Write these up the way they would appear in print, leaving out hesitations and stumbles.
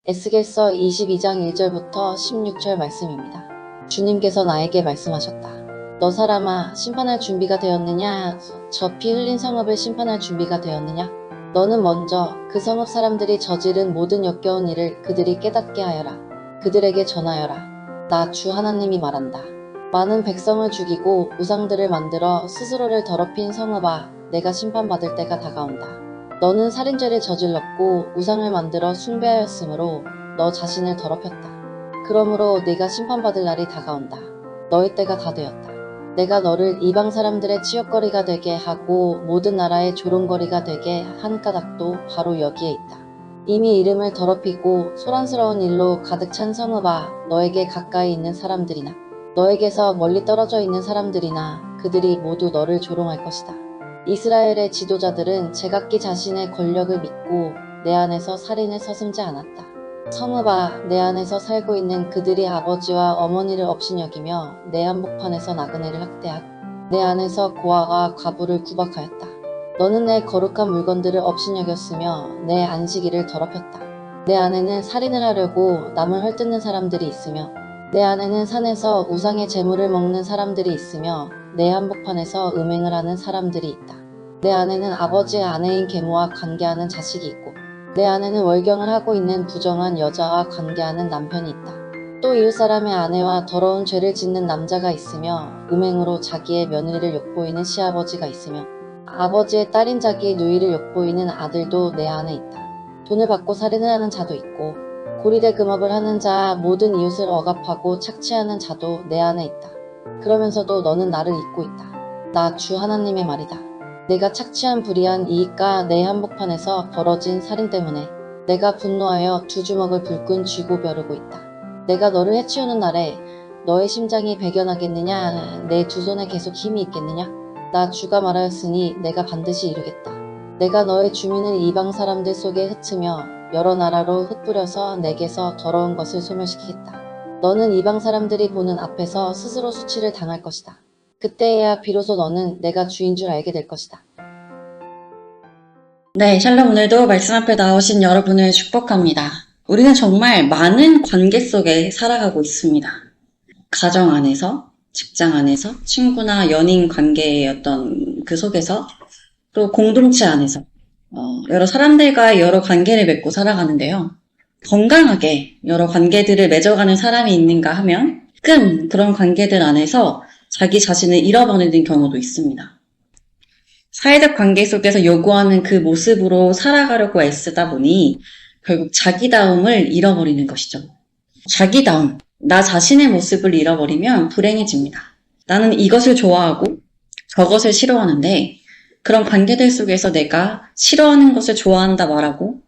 에스겔서 22장 1절부터 16절 말씀입니다. 주님께서 나에게 말씀하셨다. 너 사람아, 심판할 준비가 되었느냐? 저 피 흘린 성읍을 심판할 준비가 되었느냐? 너는 먼저 그 성읍 사람들이 저지른 모든 역겨운 일을 그들이 깨닫게 하여라. 그들에게 전하여라. 나 주 하나님이 말한다. 많은 백성을 죽이고 우상들을 만들어 스스로를 더럽힌 성읍아, 내가 심판받을 때가 다가온다. 너는 살인죄를 저질렀고 우상을 만들어 숭배하였으므로 너 자신을 더럽혔다. 그러므로 네가 심판받을 날이 다가온다. 너의 때가 다 되었다. 내가 너를 이방 사람들의 치욕거리가 되게 하고 모든 나라의 조롱거리가 되게 한 까닭도 바로 여기에 있다. 이미 이름을 더럽히고 소란스러운 일로 가득 찬 성읍아, 너에게 가까이 있는 사람들이나 너에게서 멀리 떨어져 있는 사람들이나 그들이 모두 너를 조롱할 것이다. 이스라엘의 지도자들은 제각기 자신의 권력을 믿고 내 안에서 살인을 서슴지 않았다. 성읍아, 내 안에서 살고 있는 그들이 아버지와 어머니를 업신여기며 내 한복판에서 나그네를 학대하고 내 안에서 고아와 과부를 구박하였다. 너는 내 거룩한 물건들을 업신여겼으며 내 안식일을 더럽혔다. 내 안에는 살인을 하려고 남을 헐뜯는 사람들이 있으며 내 안에는 산에서 우상의 재물을 먹는 사람들이 있으며 내 한복판에서 음행을 하는 사람들이 있다. 내 안에는 아버지의 아내인 계모와 관계하는 자식이 있고 내 안에는 월경을 하고 있는 부정한 여자와 관계하는 남편이 있다. 또 이웃사람의 아내와 더러운 죄를 짓는 남자가 있으며 음행으로 자기의 며느리를 욕보이는 시아버지가 있으며 아버지의 딸인 자기의 누이를 욕보이는 아들도 내 안에 있다. 돈을 받고 살인을 하는 자도 있고 고리대 금업을 하는 자, 모든 이웃을 억압하고 착취하는 자도 내 안에 있다. 그러면서도 너는 나를 잊고 있다. 나 주 하나님의 말이다. 내가 착취한 불의한 이익과 내 한복판에서 벌어진 살인 때문에 내가 분노하여 두 주먹을 불끈 쥐고 벼르고 있다. 내가 너를 해치우는 날에 너의 심장이 배견하겠느냐? 내 두 손에 계속 힘이 있겠느냐? 나 주가 말하였으니 내가 반드시 이루겠다. 내가 너의 주민을 이방 사람들 속에 흩으며 여러 나라로 흩뿌려서 내게서 더러운 것을 소멸시키겠다. 너는 이방 사람들이 보는 앞에서 스스로 수치를 당할 것이다. 그때야 비로소 너는 내가 주인 줄 알게 될 것이다. 네, 샬롬. 오늘도 말씀 앞에 나오신 여러분을 축복합니다. 우리는 정말 많은 관계 속에 살아가고 있습니다. 가정 안에서, 직장 안에서, 친구나 연인 관계의 어떤 그 속에서, 또 공동체 안에서 여러 사람들과의 여러 관계를 맺고 살아가는데요. 건강하게 여러 관계들을 맺어가는 사람이 있는가 하면 가끔 그런 관계들 안에서 자기 자신을 잃어버리는 경우도 있습니다. 사회적 관계 속에서 요구하는 그 모습으로 살아가려고 애쓰다 보니 결국 자기다움을 잃어버리는 것이죠. 자기다움, 나 자신의 모습을 잃어버리면 불행해집니다. 나는 이것을 좋아하고 저것을 싫어하는데 그런 관계들 속에서 내가 싫어하는 것을 좋아한다 말하고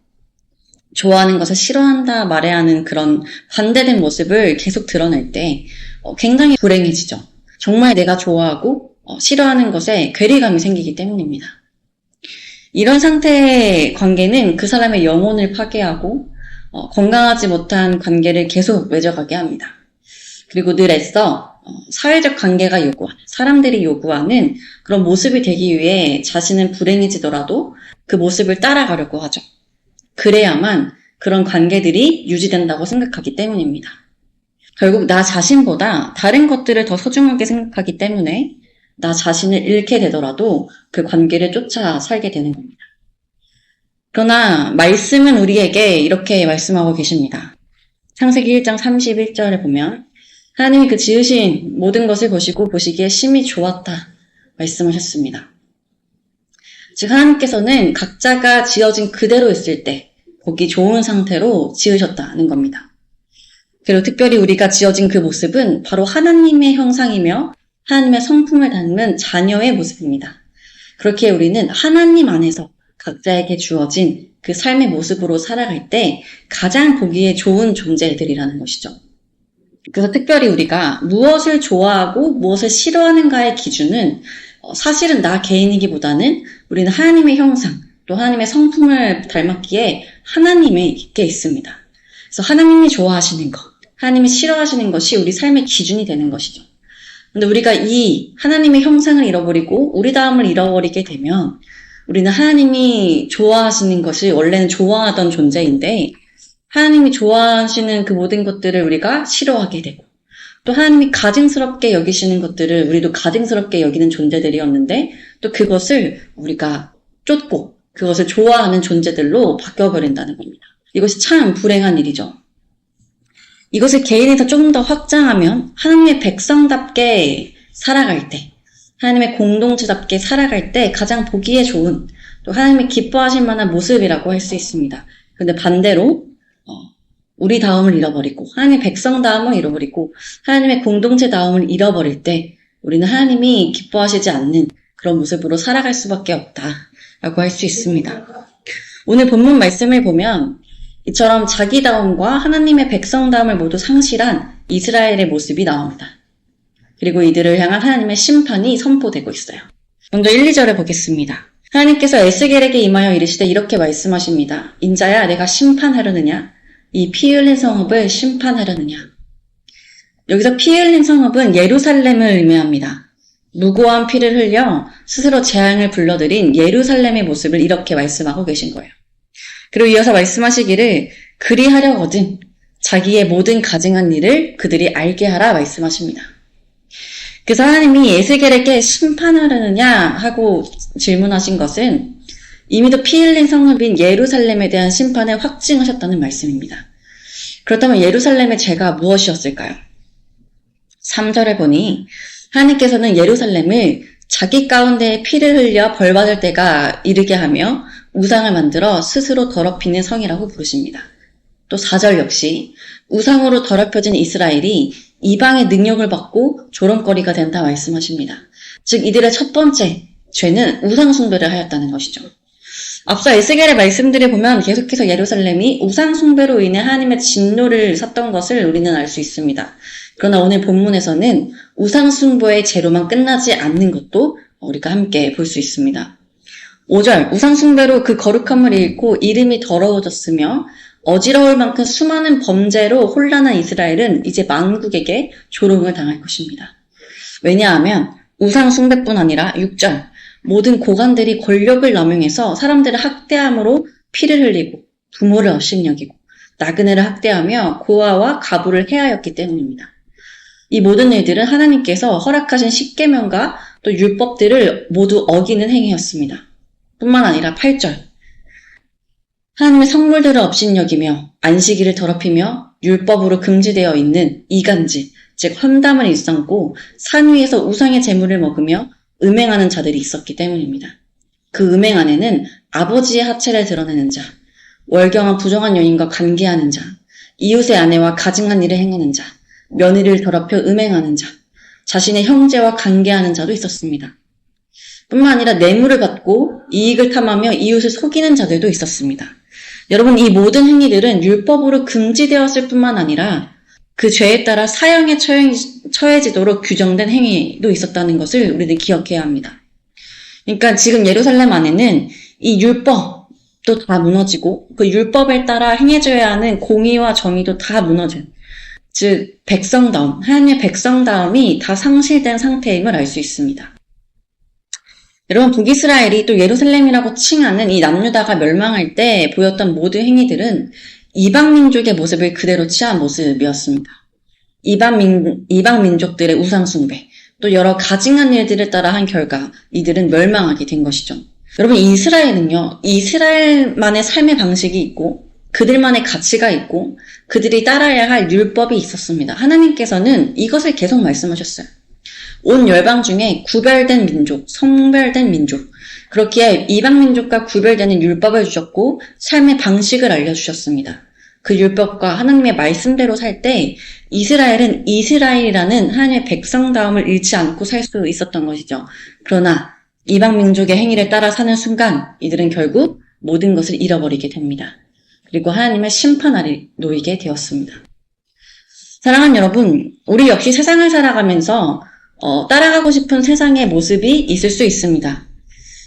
좋아하는 것을 싫어한다 말해야 하는 그런 반대된 모습을 계속 드러낼 때 굉장히 불행해지죠. 정말 내가 좋아하고 싫어하는 것에 괴리감이 생기기 때문입니다. 이런 상태의 관계는 그 사람의 영혼을 파괴하고 건강하지 못한 관계를 계속 맺어가게 합니다. 그리고 늘 애써 사회적 관계가 요구하는, 사람들이 요구하는 그런 모습이 되기 위해 자신은 불행해지더라도 그 모습을 따라가려고 하죠. 그래야만 그런 관계들이 유지된다고 생각하기 때문입니다. 결국 나 자신보다 다른 것들을 더 소중하게 생각하기 때문에 나 자신을 잃게 되더라도 그 관계를 쫓아 살게 되는 겁니다. 그러나 말씀은 우리에게 이렇게 말씀하고 계십니다. 창세기 1장 31절에 보면 하나님이 그 지으신 모든 것을 보시고 보시기에 심히 좋았다 말씀하셨습니다. 즉 하나님께서는 각자가 지어진 그대로 있을 때 보기 좋은 상태로 지으셨다는 겁니다. 그리고 특별히 우리가 지어진 그 모습은 바로 하나님의 형상이며 하나님의 성품을 닮은 자녀의 모습입니다. 그렇게 우리는 하나님 안에서 각자에게 주어진 그 삶의 모습으로 살아갈 때 가장 보기에 좋은 존재들이라는 것이죠. 그래서 특별히 우리가 무엇을 좋아하고 무엇을 싫어하는가의 기준은 사실은 나 개인이기보다는 우리는 하나님의 형상, 또 하나님의 성품을 닮았기에 하나님께 있습니다. 그래서 하나님이 좋아하시는 것, 하나님이 싫어하시는 것이 우리 삶의 기준이 되는 것이죠. 근데 우리가 이 하나님의 형상을 잃어버리고 우리다움을 잃어버리게 되면 우리는 하나님이 좋아하시는 것을 원래는 좋아하던 존재인데 하나님이 좋아하시는 그 모든 것들을 우리가 싫어하게 되고, 또 하나님이 가증스럽게 여기시는 것들을 우리도 가증스럽게 여기는 존재들이었는데, 또 그것을 우리가 쫓고 그것을 좋아하는 존재들로 바뀌어버린다는 겁니다. 이것이 참 불행한 일이죠. 이것을 개인에서 조금 더 확장하면 하나님의 백성답게 살아갈 때, 하나님의 공동체답게 살아갈 때 가장 보기에 좋은, 또 하나님이 기뻐하실 만한 모습이라고 할 수 있습니다. 그런데 반대로 우리 다움을 잃어버리고 하나님의 백성다움을 잃어버리고 하나님의 공동체다움을 잃어버릴 때 우리는 하나님이 기뻐하시지 않는 그런 모습으로 살아갈 수밖에 없다라고 할 수 있습니다. 오늘 본문 말씀을 보면 이처럼 자기다움과 하나님의 백성다움을 모두 상실한 이스라엘의 모습이 나옵니다. 그리고 이들을 향한 하나님의 심판이 선포되고 있어요. 먼저 1, 2절을 보겠습니다. 하나님께서 에스겔에게 임하여 이르시되 이렇게 말씀하십니다. 인자야 내가 심판하려느냐? 이 피 흘린 성읍을 심판하려느냐? 여기서 피 흘린 성읍은 예루살렘을 의미합니다. 무고한 피를 흘려 스스로 재앙을 불러들인 예루살렘의 모습을 이렇게 말씀하고 계신 거예요. 그리고 이어서 말씀하시기를 그리하려거든 자기의 모든 가증한 일을 그들이 알게 하라 말씀하십니다. 그래서 하나님이 에스겔에게 심판하려느냐 하고 질문하신 것은 이미도 피 흘린 성읍인 예루살렘에 대한 심판을 확증하셨다는 말씀입니다. 그렇다면 예루살렘의 죄가 무엇이었을까요? 3절에 보니 하나님께서는 예루살렘을 자기 가운데 피를 흘려 벌받을 때가 이르게 하며 우상을 만들어 스스로 더럽히는 성이라고 부르십니다. 또 4절 역시 우상으로 더럽혀진 이스라엘이 이방의 능력을 받고 조롱거리가 된다 말씀하십니다. 즉 이들의 첫 번째 죄는 우상 숭배를 하였다는 것이죠. 앞서 에스겔의 말씀들을 보면 계속해서 예루살렘이 우상 숭배로 인해 하나님의 진노를 샀던 것을 우리는 알 수 있습니다. 그러나 오늘 본문에서는 우상 숭배의 죄로만 끝나지 않는 것도 우리가 함께 볼 수 있습니다. 5절 우상 숭배로 그 거룩함을 잃고 이름이 더러워졌으며 어지러울 만큼 수많은 범죄로 혼란한 이스라엘은 이제 만국에게 조롱을 당할 것입니다. 왜냐하면 우상 숭배뿐 아니라 6절 모든 고관들이 권력을 남용해서 사람들을 학대함으로 피를 흘리고 부모를 업신여기고 나그네를 학대하며 고아와 가부를 해하였기 때문입니다. 이 모든 일들은 하나님께서 허락하신 십계명과 또 율법들을 모두 어기는 행위였습니다. 뿐만 아니라 8절 하나님의 성물들을 업신여기며 안식일을 더럽히며 율법으로 금지되어 있는 이간질, 즉 헌담을 일삼고 산 위에서 우상의 제물을 먹으며 음행하는 자들이 있었기 때문입니다. 그 음행 안에는 아버지의 하체를 드러내는 자, 월경한 부정한 연인과 관계하는 자, 이웃의 아내와 가증한 일을 행하는 자, 며느리를 더럽혀 음행하는 자, 자신의 형제와 관계하는 자도 있었습니다. 뿐만 아니라 뇌물을 받고 이익을 탐하며 이웃을 속이는 자들도 있었습니다. 여러분 이 모든 행위들은 율법으로 금지되었을 뿐만 아니라 그 죄에 따라 사형에 처해지도록 규정된 행위도 있었다는 것을 우리는 기억해야 합니다. 그러니까 지금 예루살렘 안에는 이 율법도 다 무너지고 그 율법에 따라 행해져야 하는 공의와 정의도 다 무너진, 즉 백성다움, 하나님의 백성다움이 다 상실된 상태임을 알 수 있습니다. 여러분 북이스라엘이 또 예루살렘이라고 칭하는 이 남유다가 멸망할 때 보였던 모든 행위들은 이방 민족의 모습을 그대로 취한 모습이었습니다. 이방 민족들의 우상 숭배, 또 여러 가증한 일들을 따라 한 결과 이들은 멸망하게 된 것이죠. 여러분 이스라엘은요, 이스라엘만의 삶의 방식이 있고 그들만의 가치가 있고 그들이 따라야 할 율법이 있었습니다. 하나님께서는 이것을 계속 말씀하셨어요. 온 열방 중에 구별된 민족, 성별된 민족, 그렇기에 이방 민족과 구별되는 율법을 주셨고 삶의 방식을 알려주셨습니다. 그 율법과 하나님의 말씀대로 살 때 이스라엘은 이스라엘이라는 하나님의 백성다움을 잃지 않고 살 수 있었던 것이죠. 그러나 이방 민족의 행위를 따라 사는 순간 이들은 결국 모든 것을 잃어버리게 됩니다. 그리고 하나님의 심판 아래 놓이게 되었습니다. 사랑하는 여러분, 우리 역시 세상을 살아가면서 따라가고 싶은 세상의 모습이 있을 수 있습니다.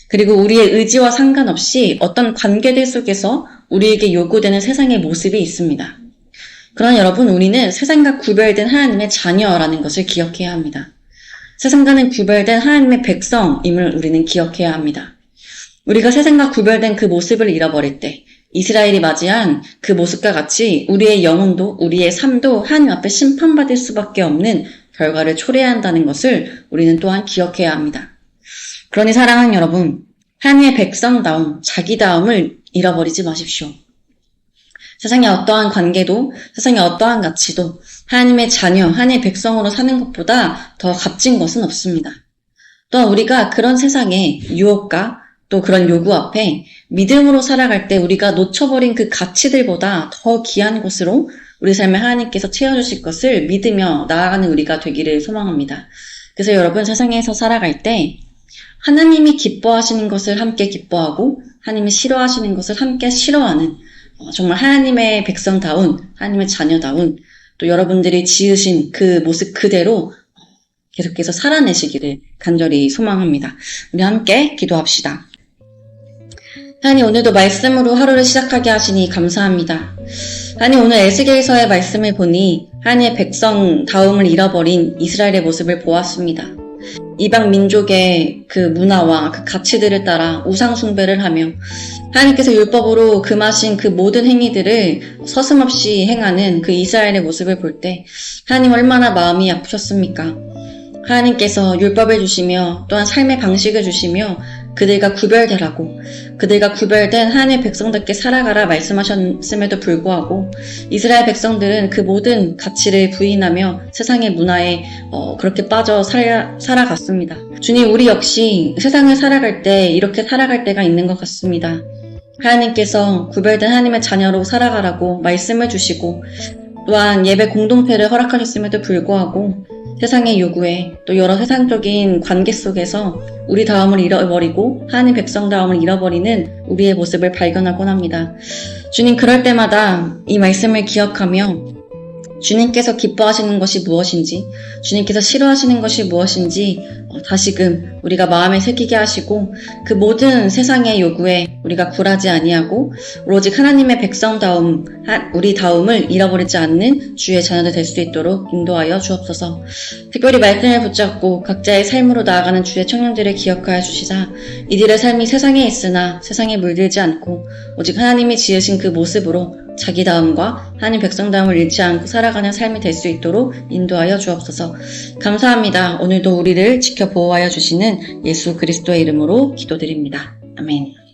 그리고 우리의 의지와 상관없이 어떤 관계들 속에서 우리에게 요구되는 세상의 모습이 있습니다. 그러나 여러분, 우리는 세상과 구별된 하나님의 자녀라는 것을 기억해야 합니다. 세상과는 구별된 하나님의 백성임을 우리는 기억해야 합니다. 우리가 세상과 구별된 그 모습을 잃어버릴 때 이스라엘이 맞이한 그 모습과 같이 우리의 영혼도 우리의 삶도 하나님 앞에 심판받을 수밖에 없는 결과를 초래해야 한다는 것을 우리는 또한 기억해야 합니다. 그러니 사랑하는 여러분, 하나님의 백성다움, 자기다움을 잃어버리지 마십시오. 세상의 어떠한 관계도, 세상의 어떠한 가치도 하나님의 자녀, 하나님의 백성으로 사는 것보다 더 값진 것은 없습니다. 또한 우리가 그런 세상의 유혹과 또 그런 요구 앞에 믿음으로 살아갈 때 우리가 놓쳐버린 그 가치들보다 더 귀한 것으로 우리 삶에 하나님께서 채워주실 것을 믿으며 나아가는 우리가 되기를 소망합니다. 그래서 여러분, 세상에서 살아갈 때 하나님이 기뻐하시는 것을 함께 기뻐하고 하나님이 싫어하시는 것을 함께 싫어하는 정말 하나님의 백성다운, 하나님의 자녀다운 또 여러분들이 지으신 그 모습 그대로 계속해서 살아내시기를 간절히 소망합니다. 우리 함께 기도합시다. 하나님, 오늘도 말씀으로 하루를 시작하게 하시니 감사합니다. 하나님, 오늘 에스겔서의 말씀을 보니 하나님의 백성다움을 잃어버린 이스라엘의 모습을 보았습니다. 이방 민족의 그 문화와 그 가치들을 따라 우상 숭배를 하며 하나님께서 율법으로 금하신 그 모든 행위들을 서슴없이 행하는 그 이스라엘의 모습을 볼 때 하나님 얼마나 마음이 아프셨습니까? 하나님께서 율법을 주시며 또한 삶의 방식을 주시며 그들과 구별되라고, 그들과 구별된 하나님의 백성답게 살아가라 말씀하셨음에도 불구하고 이스라엘 백성들은 그 모든 가치를 부인하며 세상의 문화에 그렇게 빠져 살아갔습니다. 주님, 우리 역시 세상을 살아갈 때 이렇게 살아갈 때가 있는 것 같습니다. 하나님께서 구별된 하나님의 자녀로 살아가라고 말씀을 주시고 또한 예배 공동체를 허락하셨음에도 불구하고 세상의 요구에 또 여러 세상적인 관계 속에서 우리 다움을 잃어버리고 하나님 백성다움을 잃어버리는 우리의 모습을 발견하곤 합니다. 주님, 그럴 때마다 이 말씀을 기억하며 주님께서 기뻐하시는 것이 무엇인지, 주님께서 싫어하시는 것이 무엇인지 다시금 우리가 마음에 새기게 하시고 그 모든 세상의 요구에 우리가 굴하지 아니하고 오로지 하나님의 백성다움, 우리 다움을 잃어버리지 않는 주의 자녀들 될 수 있도록 인도하여 주옵소서. 특별히 말씀을 붙잡고 각자의 삶으로 나아가는 주의 청년들을 기억하여 주시자 이들의 삶이 세상에 있으나 세상에 물들지 않고 오직 하나님이 지으신 그 모습으로 자기다움과 하나님 백성다움을 잃지 않고 살아가는 삶이 될 수 있도록 인도하여 주옵소서. 감사합니다. 오늘도 우리를 지켜 보호하여 주시는 예수 그리스도의 이름으로 기도드립니다. 아멘.